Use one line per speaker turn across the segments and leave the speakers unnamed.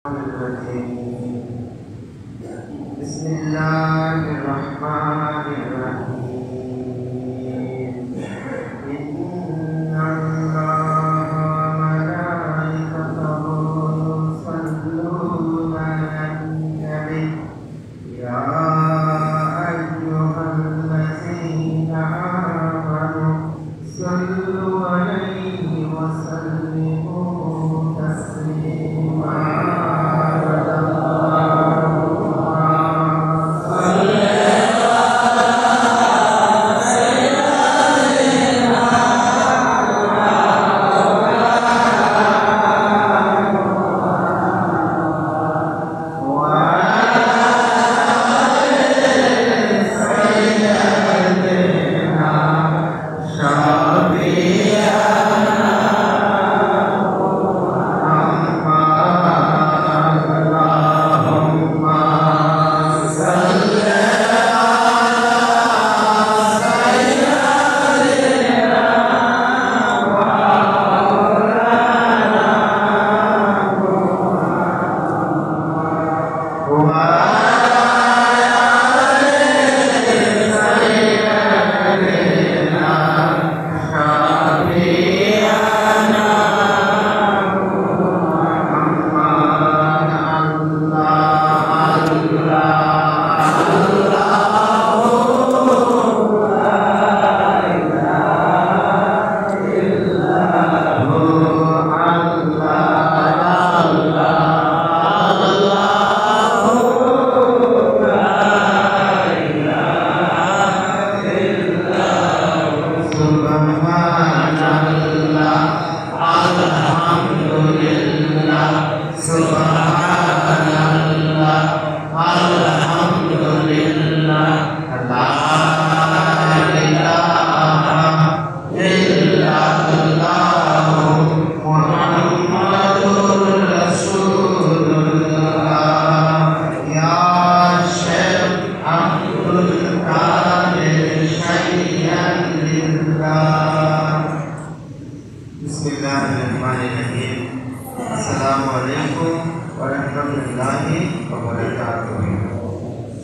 بسم الله الرحمن الرحيم إن الله وملائكته يصلون على النبي يا أيها الذين آمنوا صلوا عليه وسلموا تسليما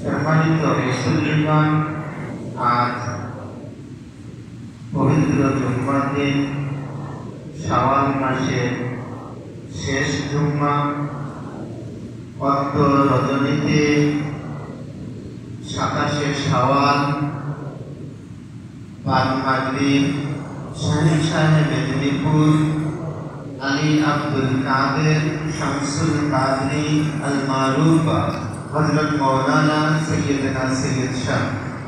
সম্মানিত মুসলিমান, আজ পবিত্র জুম্মার দিন, শাওয়াল মাসের শেষ জুম্মা, অর্থ রজনীতে 27শে শাওয়াল, বাদ মাগরিব শাহ মেদিনীপুর আলী আব্দুল কাদের শামসুল কাদরি আল মারুফা হযরত মাওলানা সৈয়দনা সৈয়দ শাহ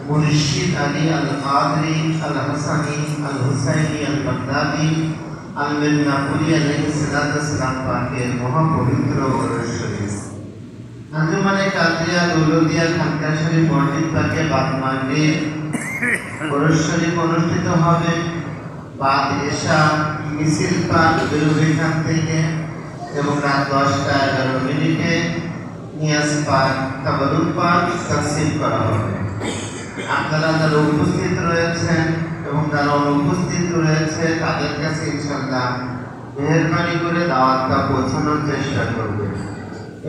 মুর্শিদ আলী আল কাদরি আল হাসানি আল হুসাইনি আল বাগদাদি আল মিদনাপুরি আলাইহিস সালাম পাকের মহাপবিত্র ওরস শরীফ। আঞ্জুমানে কাদরিয়া দৌলতিয়া খানকা শরীফ মসজিদ পাকে বাদ মাগরিব ওরস শরীফ অনুষ্ঠিত হবে। বাদ এশা মিছিল পাক বেরোবে এখান থেকে এবং রাত 10:11 নিয়াজ পাক তাবারুক পাক তাফসীর করা হবে। আপনারা যারা উপস্থিত রয়েছেন এবং যারা অনুপস্থিত রয়েছে তাদের কাছে ইনশাআল্লাহ মেহেরবানি করে দাওয়াতটা পৌঁছানোর চেষ্টা করবেন।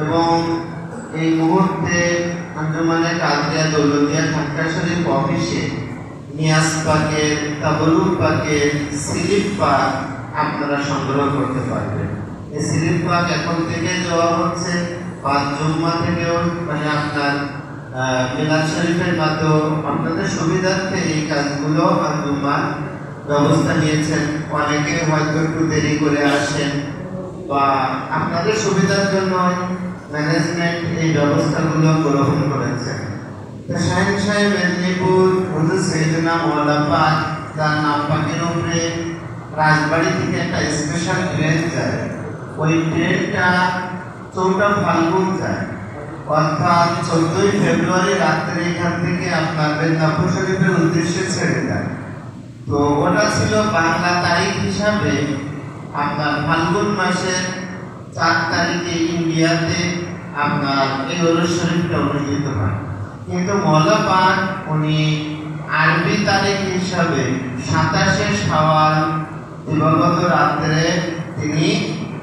এবং এই মুহূর্তে আঞ্জুমানে কাদরিয়া দৌলতিয়া খানকা শরীফ অফিসে নিয়াজ পাকের তাবারুক পাকের স্লিপ পাক আপনারা সংগ্রহ করতে পারবেন। এই স্লিপ পাক এখন থেকে দেওয়া হচ্ছে, বাদ জুম্মা থেকেও মানে আপনার মিলাদ শরীফের মাধ্যমে আপনাদের সুবিধার্থে এই কাজগুলো আঞ্জুমান ব্যবস্থা নিয়েছেন। অনেকে হয়তো একটু দেরি করে আসেন বা আপনাদের সুবিধার জন্য ম্যানেজমেন্ট এই ব্যবস্থাগুলো গ্রহণ করেছেন। শাহেনশাহ মেদিনীপুর হুজুর সৈয়দনা মওলা পাক যার নাম পাকের উপরে রাজবাড়ি থেকে একটা স্পেশাল ট্রেন যায়, ওই ট্রেনটা 14 ফাল্গুন যায়, অর্থাৎ 14ই ফেব্রুয়ারি রাত্রে এখান থেকে আপনার মেদিনীপুর শরীফের উদ্দেশ্যে ছেড়ে যায়। তো ওটা ছিল বাংলা তারিখ হিসাবে আপনার ফাল্গুন মাসের 4 তারিখে ইন্ডিয়াতে আপনার এই ওরস শরীফটা অনুষ্ঠিত হয়। কিন্তু মওলা পাক উনি আরবি তারিখ হিসাবে 27শে শাওয়াল দিবাগত রাত্রে তিনি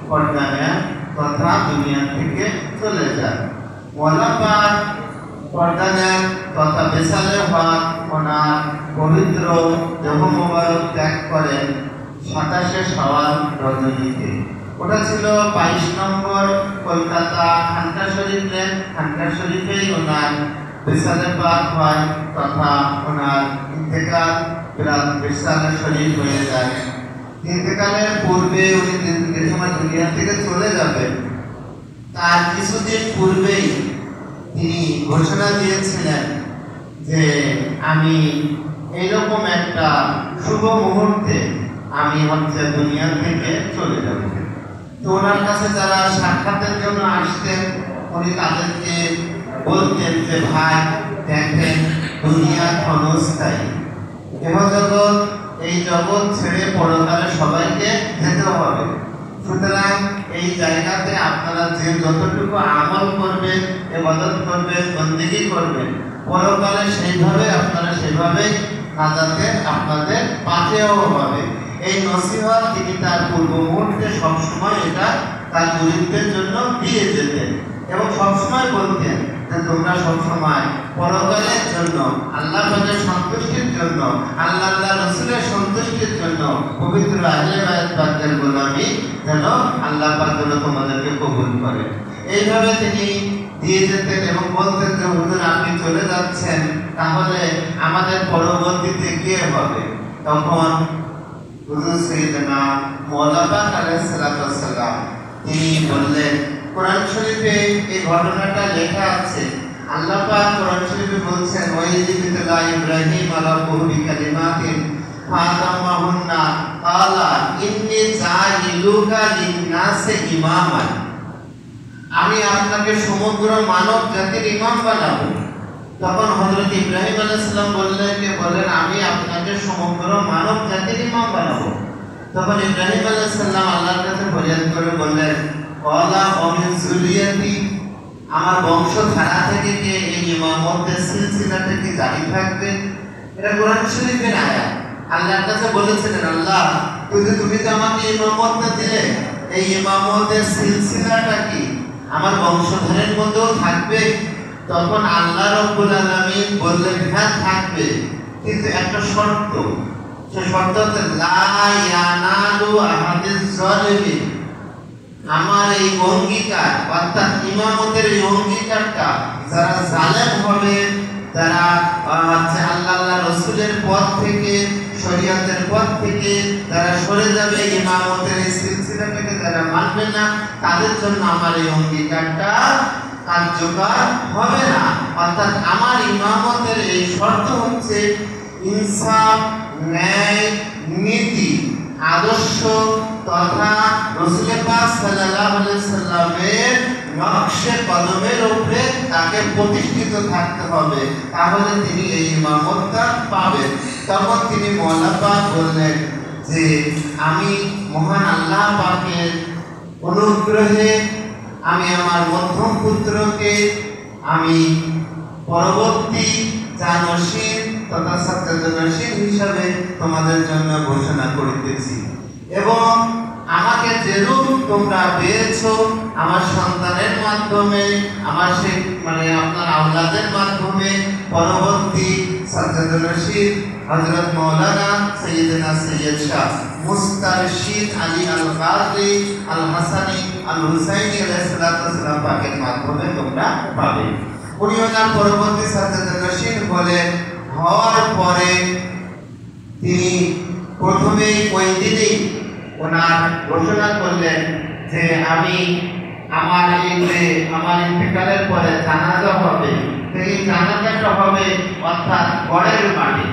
পর্দা নেন। তো তথা দুনিয়া থেকে চলে যান। মোল্লাপাক পর্দানের তথা বেসালে হক ওনার পবিত্র দেহ মোবারক ত্যাগ করেন 27শে শাওয়াল রজনীতে। ওটা ছিল 22 নম্বর কলকাতা খানকা শরীফ লেন। খানকা শরীফেই ওনার বেসালে পাক হয় তথা ওনার ইন্তেকাল বেসালে শরীফ হয়ে যায়। ইন্তেকালের পূর্বে উনি যে সময় দুনিয়া থেকে চলে যাবেন তার কিছুদিন পূর্বেই তিনি ঘোষণা দিয়েছিলেন যে আমি এইরকম একটা শুভ মুহূর্তে আমি দুনিয়া থেকে চলে যাব। তো ওনার কাছে যারা সাক্ষাতের জন্য আসতেন উনি তাদেরকে বলতেন যে ভাই দেখেন দুনিয়া ক্ষণস্থায়ী, দেহজগৎ এই জগৎ ছেড়ে পরকালে সবাইকে যেতে হবে। সুতরাং এই জায়গাতে আপনারা যে যতটুকু আমল করবেন, ইবাদত করবেন, বন্দেগী করবেন, পরকালে সেইভাবে আপনারা সেভাবে নাজাতে আপনাদের পাথেয় হবে। এই নসিহত তিনি তার পূর্ব মুহূর্তে সবসময় এটা তার মুরিদদের জন্য দিয়ে যেতেন এবং সবসময় বলতেন যে তোমরা সবসময় পরকালের জন্য, আল্লাহ পাকের সন্তুষ্টির জন্য, আল্লাহ রাসূলের সন্তুষ্টির জন্য পবিত্র আহলে বায়াত পাকদের গোলামি যেন আল্লাহ পাক যেন তোমাদেরকে কবুল করে। এইভাবে তিনি দিয়ে যেতেন এবং বলতেন যে হুজুর আপনি চলে যাচ্ছেন, তাহলে আমাদের পরবর্তীতে কে হবে? তখন হুজুর সাইয়েদনা মওলানা আলাইহিস সালাতু ওয়াস সালাম তিনি বললেন, কোরআন শরীফে এই ঘটনাটা লেখা আছে। আল্লাহ পাক কোরআন শরীফে বলছেন ওয়াইযিবিতলা ইব্রাহিম আলাইহি বিকালিমাতিন ফাতামাহুন্না ক্বালা ইন্নী জাইলুকা লিন-নাসি ইমামান, আমি আপনাকে সমগ্র মানব জাতির ইমাম বানাবো। তখন হযরত ইব্রাহিম আলাইহিস সালাম বললেন আমি আপনাকে সমগ্র মানব জাতির ইমাম বানাবো। তখন ইব্রাহিম আলাইহিস সালাম আল্লাহর কাছে ফরিয়াদ করে বললেন, ক্বালা ওমিন যুররিয়াতি, আমার বংশধারা থেকে কি এই ইমামতের সিলসিলাটা কি জারি থাকবে? এটা কোরআন শরীফের আয়াত। আল্লাহর কাছে বলেছিলেন, আল্লাহ তুমি তো আমাকে ইমামতটা দিলে, এই ইমামতের সিলসিলাটা কি আমার বংশধরের মধ্যেও থাকবে? তখন আল্লাহ রাব্বুল আলামিন বললেন, হ্যাঁ থাকবে, কিন্তু একটা শর্ত। সে শর্ত হচ্ছে লা ইয়ানালু আহাদিস জালিমিন, আমার এই অঙ্গীকার অর্থাৎ ইমামতের এই অঙ্গীকারটা যারা জালেম হবে, যারা আল্লাহ রাসূলের পথ থেকে, শরীয়তের পথ থেকে যারা সরে যাবে, ইমামতের এই সিলসিলাটাকে যারা মানবে না, তাদের জন্য আমার এই অঙ্গীকারটা কার্যকর হবে না। অর্থাৎ আমার ইমামতের এই শর্ত হচ্ছে ইনসাফ, ন্যায়, নীতি, আদর্শ তথা রাসূল পাক সাল্লাল্লাহু আলাইহি সাল্লামের নকশে কদমের উপরে তাকে প্রতিষ্ঠিত থাকতে হবে, তাহলে তিনি এই ইমামতটা পাবেন। তখন তিনি মওলা পাক বললেন যে আমি মহান আল্লাহ পাকের অনুগ্রহে আমি আমার মধ্যম পুত্রকে আমি পরবর্তী জানশীন তথা সত্যজানশীন হিসাবে তোমাদের জন্য ঘোষণা করিতেছি, এবং আমাকে যেরূপ তোমরা পেয়েছো আমার সন্তানের মাধ্যমে, আমার সেই আপনার আওলাদের মাধ্যমে পরবর্তী সত্যজানশীন হযরত মাওলানা সাইয়েদনা সৈয়দ শাহ মুস্তারশিদ আলী আল কাদরি আল হাসানি আল হুসাইনি আলাইহিস সালাতু ওয়াস সালাম পাকের মাধ্যমে তোমরা পাবে। উনি ওনার পরবর্তী সত্যজানশীন বলেন হওয়ার পরে তিনি প্রথমেই ওই দিনই ওনার ঘোষণা করলেন যে আমি আমার ইন্তেকালের পরে জানাজা হবে, সেই জানাজাটা হবে অর্থাৎ গড়ের মাঠে।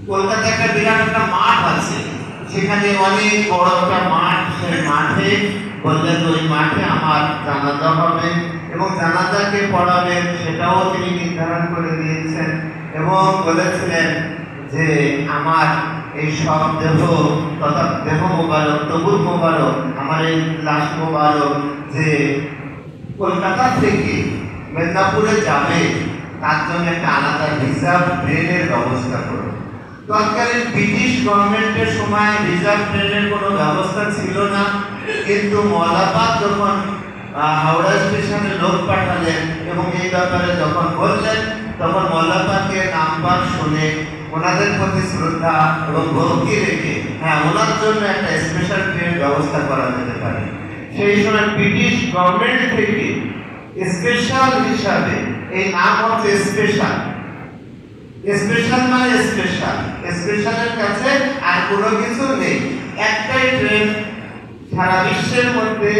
কলকাতায় একটা বিরাট একটা মাঠ আছে, সেখানে অনেক বড় একটা মাঠ, সেই মাঠে বললেন ওই মাঠে আমার জানাজা হবে এবং জানাজাকে পড়াবেন সেটাও তিনি নির্ধারণ করে দিয়েছেন এবং বলেছিলেন যে আমার এই সব দেহ তথা দেহ মোবারক, তবুর মোবারক, আমার এই লাশ মোবারক যে কলকাতা থেকে মেদিনীপুরে যাবে তার জন্য একটা আলাদা রিজার্ভ ট্রেনের ব্যবস্থা করো। তৎকালীন ব্রিটিশ গভর্নমেন্টের সময় রিজার্ভ ট্রেনের কোনো ব্যবস্থা ছিল না, কিন্তু মওলা পাক যখন হাওড়া স্টেশনে লোক পাঠালেন এবং এই ব্যাপারে যখন বললেন তখন মওলা পাকের নাম্বার শুনে ওনাদের প্রতি শ্রদ্ধা এবং ভক্তি রেখে হ্যাঁ ওনার জন্য একটা স্পেশাল ট্রেন ব্যবস্থা করা যেতে পারে। সেই সময় ব্রিটিশ গভর্নমেন্ট থেকে স্পেশাল হিসাবে এই নাম হচ্ছে স্পেশাল। স্পেশাল মানে স্পেশাল, স্পেশালের কাছে আর কোনো কিছু নেই। একটাই ট্রেন সারা বিশ্বের মধ্যে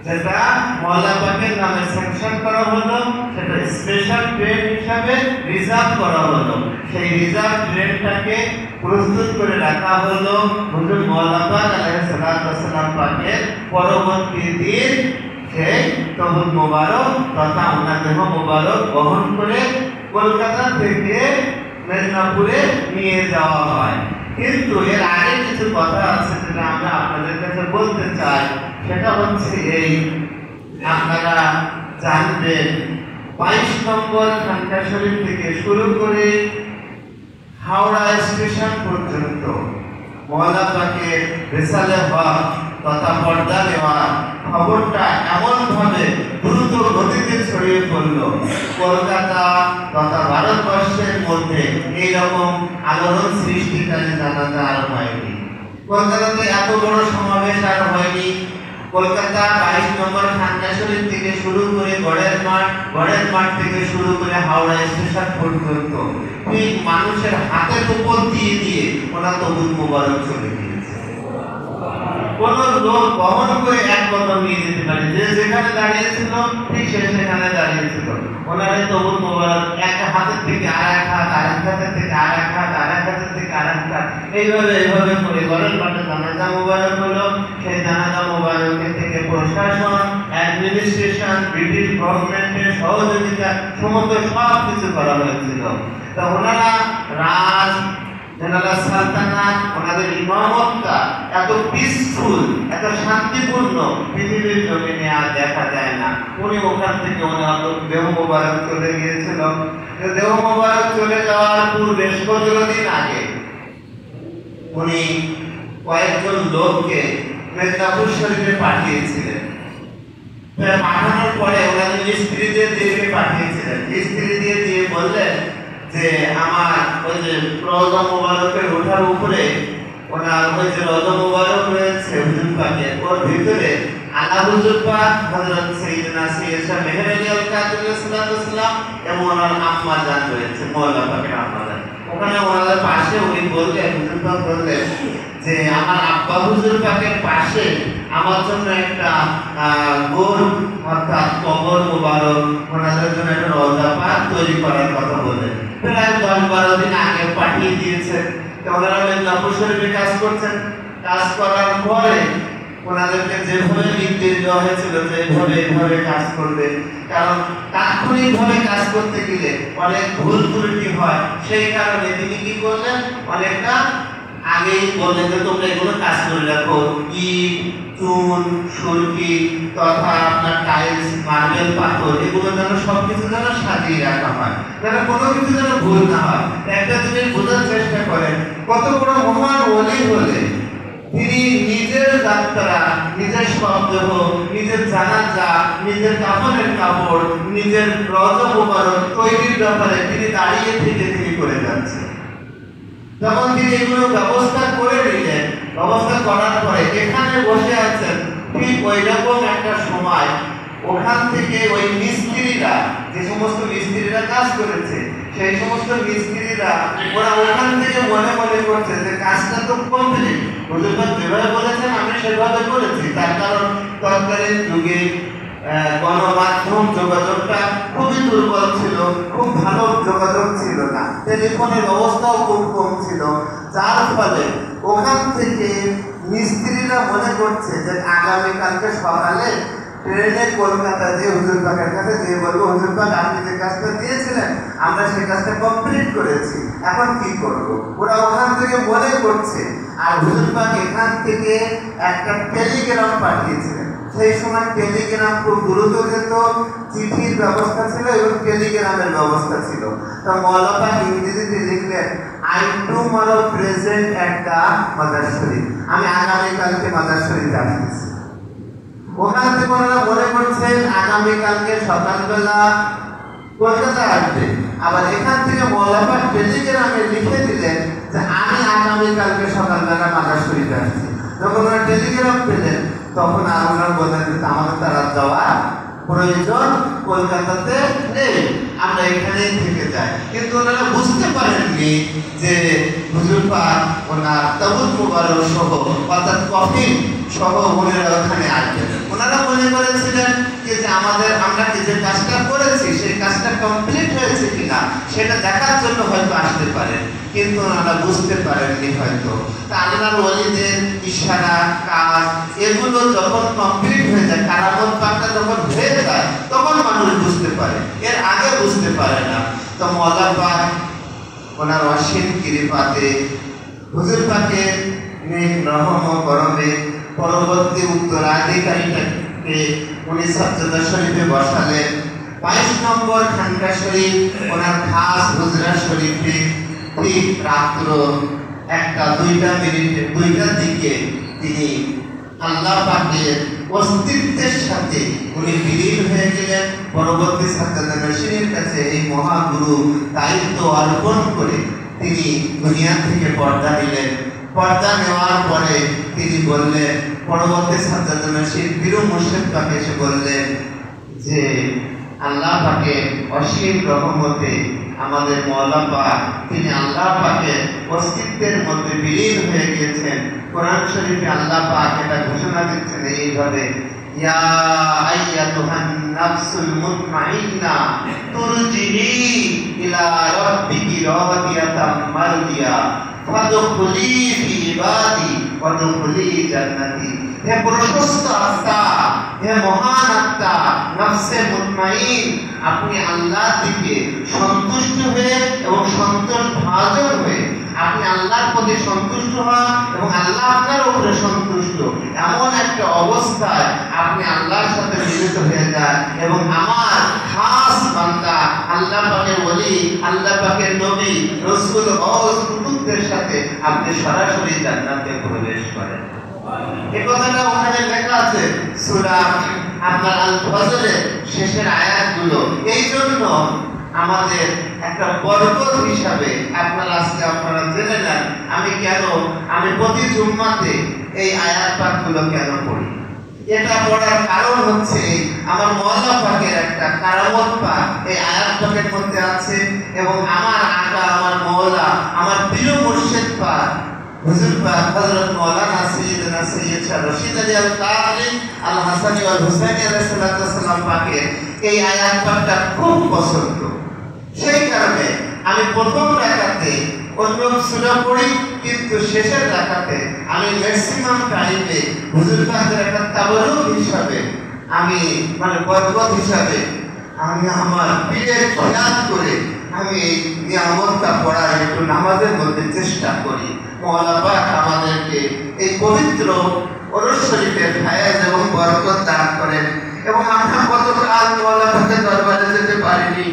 যেটা মওলা পাকের নামে স্যাংশন করা হলো, সেটা স্পেশাল ট্রেন হিসাবে রিজার্ভ করা হলো। সেই রিজার্ভ ট্রেনটাকে প্রস্তুত করে রাখা হলো হুজুর মওলা পাক আলাইহিস সালাতু ওয়াস সালাম পাকের পরবর্তী দিন সেই তবুত মোবারক তথা ওনার দেহ মোবারক বহন করে কলকাতা থেকে মেদিনীপুরে নিয়ে যাওয়া হয়। কিন্তু এর আগে কিছু কথা আছে যেটা আমরা আপনাদের কাছে বলতে চাই। সেটা হচ্ছে এই, আপনারা জানবেন 22 নম্বর খানকা শরীফ থেকে শুরু করে হাওড়া স্টেশন পর্যন্ত মওলা পাকের রিসালে হক তথা পর্দা নেওয়া খবরটা এমন ভাবে দ্রুত গতিতে ছড়িয়ে পড়ল, কলকাতা তথা ভারতবর্ষের মধ্যে এইরকম আলোড়ন সৃষ্টিকারী জানাজা আর হয়নি। কলকাতাতে এত বড় সমাবেশ আর হয়নি। কলকাতা 22 নম্বর খানকা শরীফ থেকে শুরু করে গড়ের মাঠ থেকে শুরু করে হাওড়া স্টেশন পর্যন্ত ঠিক মানুষের হাতের উপর দিয়ে দিয়ে ওনার তবুত মোবারক চলে গিয়েছে। কোন লোক বহন করে এক কদম নিয়ে যেতে পারে, যে যেখানে দাঁড়িয়েছিল ঠিক সেখানে দাঁড়িয়েছিল। ওনার তবুত মোবারক এক হাতের থেকে আর এক হাত, আর এক হাতের থেকে আর এক হাত, আর এক হাতের থেকে আর এক হাত, এইভাবে করে গড়ের মাঠে জানাজা মোবারক হলো। সেই জানাজা মোবারকের থেকে প্রশাসন, অ্যাডমিনিস্ট্রেশন, ব্রিটিশ গভর্নমেন্টের সহযোগিতা সমস্ত সব কিছু করা হয়েছিল। তা ওনারা রাজ জেনারেল সালতানাত, ওনাদের ইমামতটা এত পিসফুল, এত শান্তিপূর্ণ পৃথিবীর জমিনে আর দেখা যায় না। উনি ওখান থেকে ওনার দেহ মোবারক চলে গিয়েছিল। দেহ মোবারক চলে যাওয়ার পূর্বে 17 দিন আগে উনি কয়েকজন লোককে মেদিনীপুর শরীফে পাঠিয়েছিলেন। পাঠানোর পরে ওনাদের স্ত্রীদের দিয়ে পাঠিয়েছিলেন। স্ত্রী দিয়ে বললেন যে আমার ওই যে রওজা মোবারকের ওঠার উপরে ওনার ওই যে রওজা মোবারক রয়েছে হুজুর পাকের, ওর ভিতরে আলা হুজুর পাক হযরত সাইয়েদনা সাইয়েদা মেহের আলী আল কাদরি সাল্লাল্লাহু আলাইহি ওয়াসাল্লাম এবং ওনার আম্মা জান রয়েছে, মওলা পাকের আম্মা জান। ওখানে ওনাদের পাশে উনি বললেন, হুজুর পাক বললেন যে আমার আব্বা হুজুর পাকের পাশে আমার জন্য একটা গোর অর্থাৎ কবর মোবারক, ওনাদের জন্য একটা রওজা পাক তৈরি করার কথা বললেন। প্রায় 10-12 দিন আগে পাঠিয়ে দিয়েছেন। ওনারা মেদিনীপুর শরীফে কাজ করছেন। কাজ করার পরে ওনাদেরকে যেভাবে নির্দেশ দেওয়া হয়েছিল যে এইভাবে কাজ করবে, কারণ তাৎক্ষণিকভাবে কাজ করতে গেলে অনেক ভুল ত্রুটি হয়। সেই কারণে তিনি কি করলেন, অনেকটা আগেই বললেন যে তোমরা এগুলো কাজ করে রাখো, ইট, চুন, সুরকি তথা আপনার টাইলস, মার্বেল, পাথর, এগুলো যেন সবকিছু যেন সাজিয়ে রাখা হয়, যেন কোনো কিছু যেন ভুল না হয়। একটা জিনিস বোঝার চেষ্টা করেন, কত বড় মহান ওলি হলে তিনি নিজের যাত্রা, নিজের শবদেহ, নিজের জানাজা, নিজের কাফনের কাপড়, নিজের রওজা মোবারক তৈরির ব্যাপারে তিনি দাঁড়িয়ে থেকে তিনি করে যাচ্ছেন। যখন তিনি এগুলো ব্যবস্থা করে নিলেন, ব্যবস্থা করার পরে এখানে বসে আছেন, ঠিক ওই রকম একটা সময় ওখান থেকে ওই মিস্ত্রিরা, যে সমস্ত মিস্ত্রিরা কাজ করেছে, সেই সমস্ত মিস্ত্রিরা ওরা ওখান থেকে মনে করছে যে কাজটা তো কমপ্লিট, হুজুর পাক যেভাবে বলেছেন আমি সেভাবে করেছি। তার কারণ তৎকালীন যুগে গণমাধ্যম যোগাযোগটা খুবই দুর্বল ছিল, খুব ভালো যোগাযোগ ছিল না, টেলিফোনের ব্যবস্থাও খুব কম ছিল। যার ফলে ওখান থেকে মিস্ত্রিরা মনে করছে যে আগামীকালকে সকালে ট্রেনে কলকাতা যে হুজুর পাকের কাছে যে বলবো, হুজুর পাক আপনি যে কাজটা দিয়েছিলেন আমরা সেই কাজটা কমপ্লিট করেছি, এখন কি করব। ওরা ওখান থেকে মনে করছে। আর হুজুর পাক এখান থেকে একটা টেলিগ্রাম পাঠিয়েছিলেন। সেই সময় টেলিগ্রাম খুব দ্রুত যেত, চিঠির ব্যবস্থা ছিল এবং টেলিগ্রামের ব্যবস্থা ছিল। তো মওলা পাক ইংরেজিতে লিখলেন, I tomorrow present at the Madar Sharif, আমি আগামীকালকে মাদার শরীফে আসতেছি। ওখান থেকে ওনারা মনে করছেন আগামীকালকে সকালবেলা কলকাতা আসবে। আবার এখান থেকে মৌলানা টেলিগ্রামে লিখে দিলেন যে আমি আগামীকালকে সকালবেলা মাদার শরীফে আসছি। যখন ওরা টেলিগ্রাম পেলেন তখন আর ওনারা বললেন যে আমাদের তারা যাওয়া প্রয়োজন কলকাতাতে নেই, আমরা এখানেই থেকে যাই। কিন্তু ওনারা বুঝতে পারেননি যে হুজুর পাক ওনার তাবুত মুবারক সহ অর্থাৎ কফিন সহ ওনারা ওখানে আসবেন। ওনারা মনে করেছিলেন যে আমাদের আমরা যে কাজটা করেছি সেই কাজটা কমপ্লিট হয়েছে কিনা সেটা দেখার জন্য হয়তো আসতে পারেন, কিন্তু ওনারা বুঝতে পারেননি হয়তো। তা আল্লাহর ওলিদের ইশারা কাজ এগুলো যখন কমপ্লিট হয়ে যায়, কারামত পাকটা যখন হয়ে যায় তখন মানুষ বুঝতে পারে, এর আগে বুঝতে পারে না। তো মওলা পাক ওনার অসীম কৃপাতে হুজুর পাকের নেক রহম ও করমে পরবর্তী উত্তরাধিকারীটাকে উনি সাজ্জাদা শরীফে বসালেন। 22 নম্বর খানকা শরীফ ওনার খাস হুজরা শরীফে ঠিক রাত্র 1-2টার দিকে তিনি আল্লাহ পাকের অস্তিত্বের সাথে উনি বিলীন হয়ে গেলেন। পরবর্তী সাজ্জাদা নশীনের কাছে এই মহাগুরু দায়িত্ব অর্পণ করে তিনি দুনিয়া থেকে পর্দা নিলেন। পর্দা নেওয়ার পরে তিনি বললেন, পরবর্তী সাজ্জাদা নশীর বীর মুর্শিদ পাকে এসে বললেন যে আল্লাহ পাকের অসীম রহমতে আমাদের মওলা পাক তিনি আল্লাহ পাকের অস্তিত্বের মধ্যে বিলীন হয়ে গিয়েছেন। কোরআন শরীফে আল্লাহ পাক এটা ঘোষণা দিচ্ছেন এইভাবে, ইয়া আইয়াতুহান নাফসুল মুতমাইন্না তুরজিই ইলা রাব্বিকি রাদিয়াতাম মারদিয়া ফাদখুলি ফি ইবাদি ওয়াদখুলি জান্নাতি। হে প্রশস্ত আত্মা, হে মহান আত্মা, নফসে মুতমাইন, আপনি আল্লাহর দিকে সন্তুষ্ট হয়ে এবং সন্তোষ ভাজন হয়ে আপনি আল্লাহর প্রতি সন্তুষ্ট হন এবং আল্লাহ আপনার উপরে সন্তুষ্ট, এমন একটা অবস্থায় আপনি আল্লাহর সাথে মিলিত হয়ে যান এবং আমার খাস বান্দা আল্লাহ পাকের ওলি, আল্লাহ পাকের নবী, রাসূল, গাউস, কুতুবদের সাথে আপনি সরাসরি জান্নাতে প্রবেশ করেন। এই কথাটা ওখানে লেখা আছে সূরা আপনার আল ফজরের শেষের আয়াতগুলো। এই জন্য আমাদের একটা বরকত হিসাবে আপনারা জেনে নেন আমি প্রতি জুম্মাতে এই আয়াত পাকগুলো কেন পড়ি। এটা পড়ার কারণ হচ্ছে আমার মওলা পাকের একটা কারামত পাক এই আয়াত পাকের মধ্যে আছে এবং আমার আকা, আমার মওলা, আমার প্রিয় মুর্শিদ পাক হুজুর পাক হযরত মাওলানা সাইয়্যিদনা সৈয়দ শাহ রশিদ আলী আল কাদরি আল হাসানী ওয়াল হুসাইনী আলাইহিস সালাম পাকের এই আয়াত পাকটা খুব পছন্দ। সেই কারণে আমি প্রথম রাকাতে অন্য সূরা পড়ি, কিন্তু শেষের রাকাতে আমি ম্যাক্সিমাম টাইমে হুজুর পাকের একটা তাবারুক হিসাবে আমি বরকত হিসাবে আমি আমার পীরের খেয়াল করে আমি এই নিয়ামতটা পড়ার একটু নামাজের মধ্যে চেষ্টা করি। মওলা পাক আমাদেরকে এই পবিত্র ওরস শরীফের ফায়েজ এবং বরকত দান করেন এবং আমরা গতকাল মওলা পাকের দরবারে যেতে পারিনি,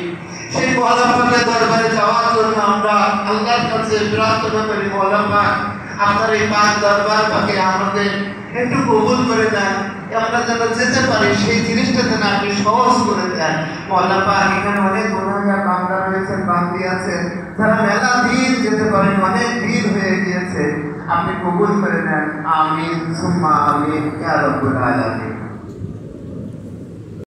সেই মওলা পাকের দরবারে যাওয়ার জন্য আমরা আল্লাহর কাছে প্রার্থনা করি, মওলা পাক আপনার এই পাক দরবার পাকে আমাদের একটু কবুল করে দেন, আমরা যেন যেতে পারি সেই জিনিসটা যেন আপনি সহজ করে দেন। মওলা পাক এখানে অনেক গুনাহগার বান্দা রয়েছেন, বান্দি আছেন যারা মেলা দিন যেতে পারেন, অনেক দিন হয়ে গিয়েছে, আপনি কবুল করে নেন। আমিন সুম্মা আমিন ইয়া রাব্বুল আলামিন।